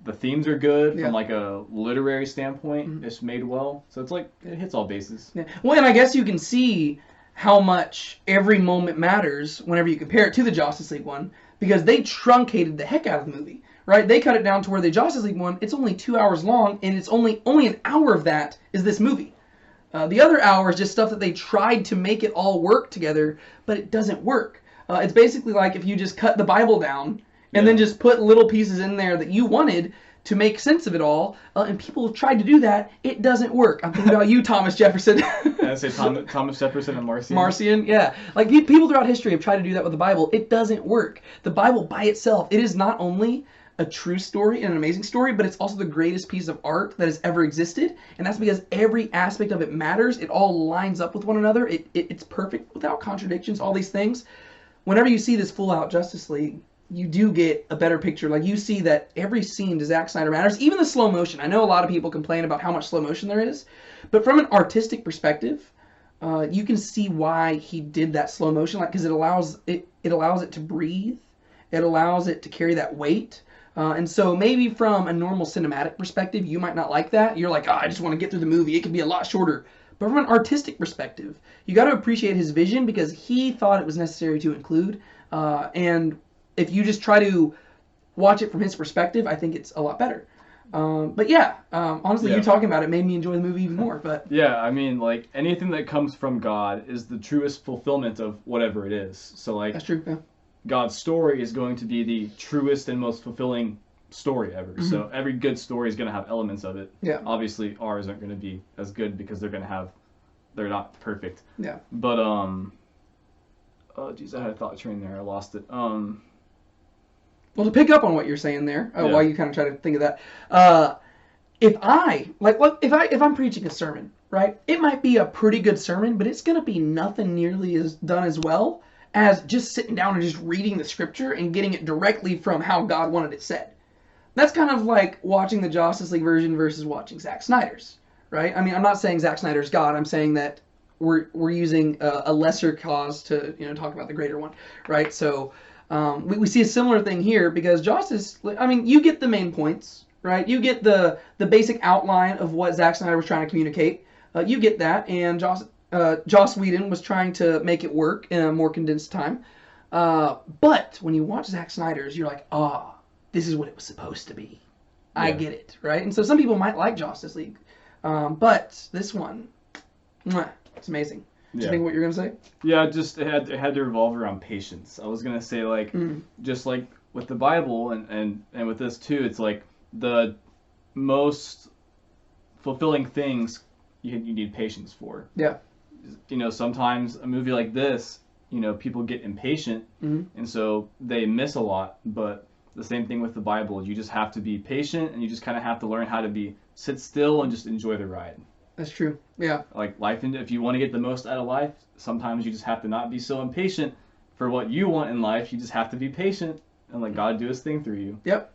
the themes are good from like a literary standpoint. It's made well, so it's like it hits all bases. Yeah. Well, and I guess you can see how much every moment matters whenever you compare it to the Justice League one, because they truncated the heck out of the movie, right? They cut it down to where the Justice League one, it's only 2 hours long, and it's only an hour of that is this movie. The other hour is just stuff that they tried to make it all work together, but it doesn't work. It's basically like if you just cut the Bible down and then just put little pieces in there that you wanted to make sense of it all, and people have tried to do that. It doesn't work. I'm thinking about you, Thomas Jefferson. I say Thomas Jefferson and Marcion. Marcion, yeah. Like people throughout history have tried to do that with the Bible. It doesn't work. The Bible by itself, it is not only a true story and an amazing story, but it's also the greatest piece of art that has ever existed, and that's because every aspect of it matters. It all lines up with one another. It's perfect without contradictions, all these things. Whenever you see this full-out Justice League, you do get a better picture. Like, you see that every scene to Zack Snyder matters, even the slow motion. I know a lot of people complain about how much slow motion there is, but from an artistic perspective, you can see why he did that slow motion, like, because it allows it to breathe. It allows it to carry that weight. And so maybe from a normal cinematic perspective, you might not like that. You're like, I just want to get through the movie. It could be a lot shorter. But from an artistic perspective, you got to appreciate his vision because he thought it was necessary to include. And if you just try to watch it from his perspective, I think it's a lot better. But yeah, honestly, you talking about it made me enjoy the movie even more. But yeah, I mean, like anything that comes from God is the truest fulfillment of whatever it is. So like, that's true. Yeah. God's story is going to be the truest and most fulfilling story ever. So every good story is going to have elements of it. Yeah. Obviously, ours aren't going to be as good because they're not perfect. Yeah. But oh geez, I had a thought train there. I lost it. Well, to pick up on what you're saying there, while you kind of try to think of that, if I'm preaching a sermon, right? It might be a pretty good sermon, but it's going to be nothing nearly as done as well as just sitting down and just reading the scripture and getting it directly from how God wanted it said. That's kind of like watching the Justice League version versus watching Zack Snyder's, right? I mean, I'm not saying Zack Snyder's God. I'm saying that we're using a lesser cause to talk about the greater one, right? So we see a similar thing here because Justice, I mean, you get the main points, right? You get the basic outline of what Zack Snyder was trying to communicate. You get that, and Joss Whedon was trying to make it work in a more condensed time. But when you watch Zack Snyder's, you're like, this is what it was supposed to be. Yeah. I get it, right? And so some people might like Justice League. But this one, it's amazing. Do you think what you're going to say? Yeah, just it had to revolve around patience. I was going to say, like, just like with the Bible and with this too, it's like the most fulfilling things you need patience for. Yeah. Sometimes a movie like this, people get impatient, and so they miss a lot. But the same thing with the Bible. You just have to be patient, and you just kind of have to learn how to sit still and just enjoy the ride. That's true. Yeah. Like life, if you want to get the most out of life, sometimes you just have to not be so impatient for what you want in life. You just have to be patient and let God do His thing through you. Yep.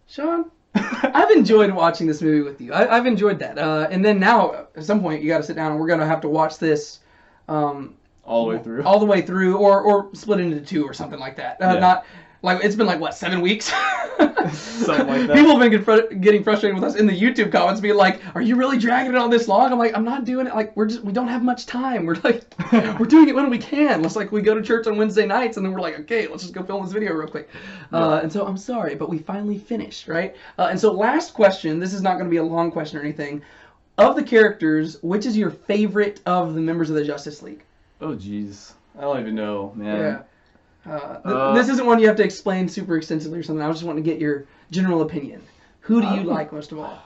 Sean, I've enjoyed watching this movie with you. I've enjoyed that. And then now, at some point, you got to sit down and we're going to have to watch this all the way through. All the way through, or split into two or something like that. Not like it's been like what, 7 weeks? Something like that. People have been getting frustrated with us in the YouTube comments, being like, "Are you really dragging it on this long?" I'm like, "I'm not doing it. Like we don't have much time. We're like, we're doing it when we can. It's like we go to church on Wednesday nights, and then we're like, okay, let's just go film this video real quick." And so I'm sorry, but we finally finished, right? And so last question. This is not going to be a long question or anything. of the characters, which is your favorite of the members of the Justice League? Oh, jeez. I don't even know, man. Yeah. This isn't one you have to explain super extensively or something. I was just wanting to get your general opinion. Who do you like most of all?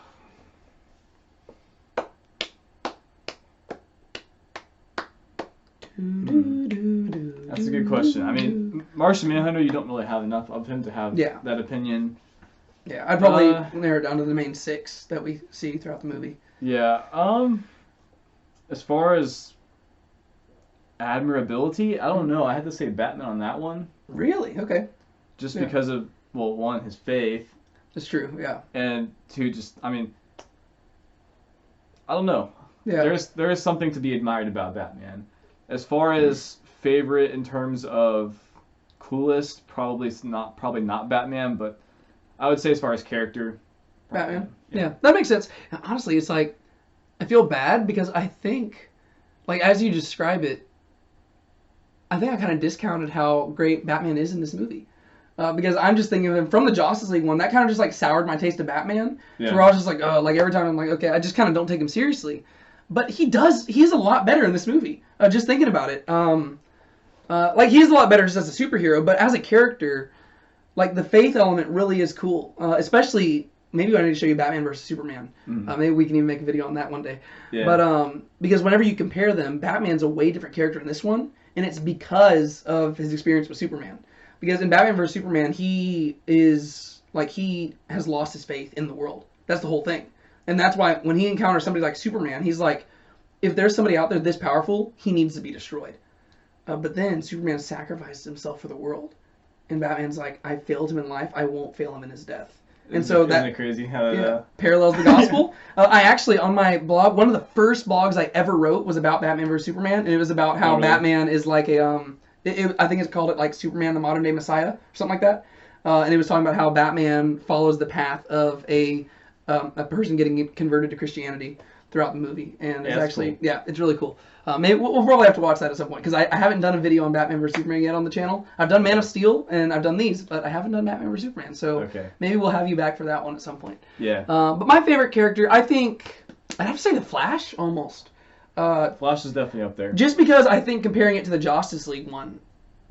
That's a good question. I mean, Martian Manhunter, you don't really have enough of him to have that opinion. Yeah, I'd probably narrow it down to the main 6 that we see throughout the movie. Yeah. As far as admirability, I don't know. I had to say Batman on that one. Really? Okay. Just because of, well, 1, his faith. That's true, yeah. And 2, just, I mean, I don't know. Yeah. There is something to be admired about Batman. As far as favorite in terms of coolest, probably not Batman, but I would say as far as character, Batman. Yeah, that makes sense. And honestly, it's like, I feel bad because I think, like, as you describe it, I think I kind of discounted how great Batman is in this movie. Because I'm just thinking of him from the Justice League one, that kind of just like soured my taste of Batman. Yeah. So where I was just like, oh, like every time I'm like, okay, I just kind of don't take him seriously. But he's a lot better in this movie. Just thinking about it. Like he's a lot better just as a superhero, but as a character, like the faith element really is cool. Especially, maybe I need to show you Batman versus Superman. Maybe we can even make a video on that one day. Yeah. But because whenever you compare them, Batman's a way different character in this one, and it's because of his experience with Superman. Because in Batman vs. Superman, he has lost his faith in the world. That's the whole thing. And that's why when he encounters somebody like Superman, he's like, if there's somebody out there this powerful, he needs to be destroyed. But then Superman sacrifices himself for the world. And Batman's like, I failed him in life, I won't fail him in his death. And so isn't it crazy how parallels the gospel. I actually, on my blog, one of the first blogs I ever wrote was about Batman vs. Superman. And it was about how Batman is like a... I think it's called it like Superman, the modern day Messiah, or something like that. And it was talking about how Batman follows the path of a person getting converted to Christianity throughout the movie. And it's actually, cool. It's really cool. Maybe we'll probably have to watch that at some point, because I haven't done a video on Batman vs. Superman yet on the channel. I've done Man of Steel, and I've done these, but I haven't done Batman vs. Superman. So maybe we'll have you back for that one at some point. Yeah. But my favorite character, I think, I'd have to say the Flash, almost. Flash is definitely up there. Just because I think comparing it to the Justice League one,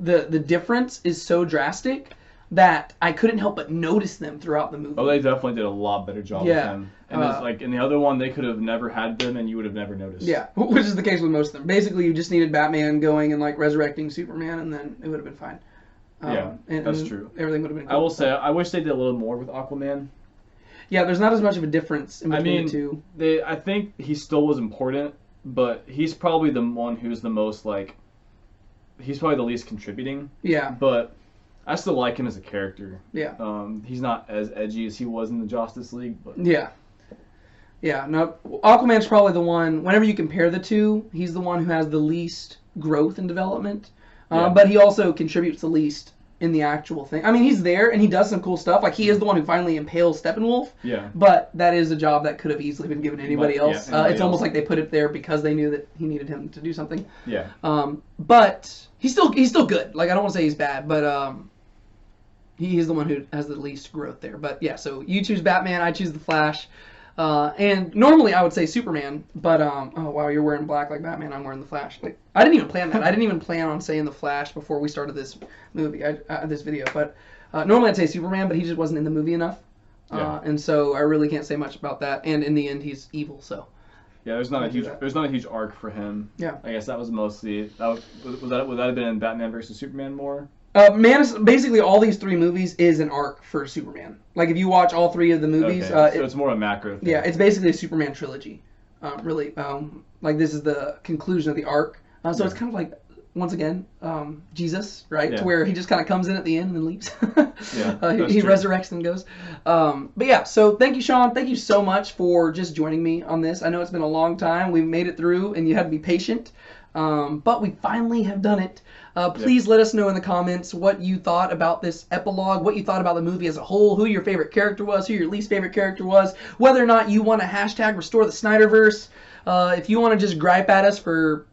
the difference is so drastic that I couldn't help but notice them throughout the movie. Oh, they definitely did a lot better job with him. And it's like in the other one, they could have never had them, and you would have never noticed. Yeah, which is the case with most of them. Basically, you just needed Batman going and like resurrecting Superman, and then it would have been fine. That's true. Everything would have been cool. I will say, I wish they did a little more with Aquaman. Yeah, there's not as much of a difference in between the two. I think he still was important, but he's probably the one who's the most like... He's probably the least contributing. Yeah. But I still like him as a character. Yeah. He's not as edgy as he was in the Justice League, but... Yeah. Yeah, no, Aquaman's probably the one, whenever you compare the two, he's the one who has the least growth and development. But he also contributes the least in the actual thing. I mean, he's there, and he does some cool stuff. Like, he is the one who finally impales Steppenwolf. Yeah. But that is a job that could have easily been given to anybody else. It's almost like they put it there because they knew that he needed him to do something. Yeah. But he's still good. Like, I don't want to say he's bad, but he's the one who has the least growth there. But, yeah, so you choose Batman, I choose the Flash. And normally I would say Superman, but oh wow, you're wearing black like Batman. I'm wearing the Flash. Like, I didn't even plan that. I didn't even plan on saying the Flash before we started this movie, this video. But normally I'd say Superman, but he just wasn't in the movie enough, and so I really can't say much about that. And in the end, he's evil. So yeah, there's not a huge arc for him. Yeah, I guess that was mostly would that have been in Batman versus Superman more? Basically all these three movies is an arc for Superman. Like, if you watch all three of the movies... so it's more a macro thing. Yeah, it's basically a Superman trilogy. Really. Like, this is the conclusion of the arc. So it's kind of like, once again, Jesus, right? Yeah. To where he just kind of comes in at the end and then leaves. He resurrects and goes. But yeah, so thank you, Sean. Thank you so much for just joining me on this. I know it's been a long time. We've made it through, and you had to be patient. But we finally have done it. Please let us know in the comments what you thought about this epilogue, what you thought about the movie as a whole, who your favorite character was, who your least favorite character was, whether or not you want to hashtag restore the Snyderverse. If you want to just gripe at us for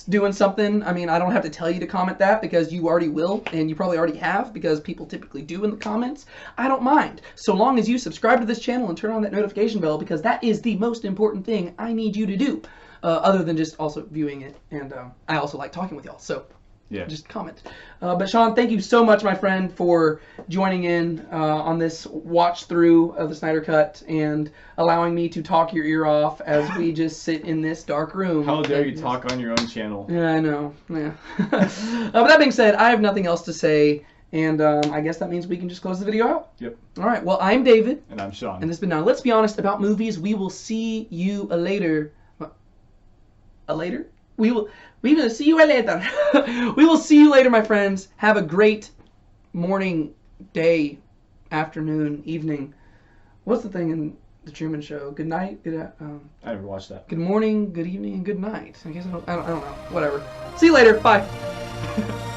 doing something, I mean, I don't have to tell you to comment that because you already will, and you probably already have because people typically do in the comments. I don't mind, so long as you subscribe to this channel and turn on that notification bell, because that is the most important thing I need you to do, other than just also viewing it. And I also like talking with y'all, so yeah, just comment. But Sean, thank you so much, my friend, for joining in on this watch through of the Snyder Cut and allowing me to talk your ear off as we just sit in this dark room. How dare you talk on your own channel? Yeah, I know. Yeah. But that being said, I have nothing else to say, and I guess that means we can just close the video out. Yep. All right. Well, I'm David. And I'm Sean. And this has been Let's Be Honest About Movies. We will see you later. Later? We will see you later. We will see you later, my friends. Have a great morning, day, afternoon, evening. What's the thing in the Truman Show? Good night. I never watched that. Good morning, good evening, and good night. I guess I don't know. Whatever. See you later. Bye.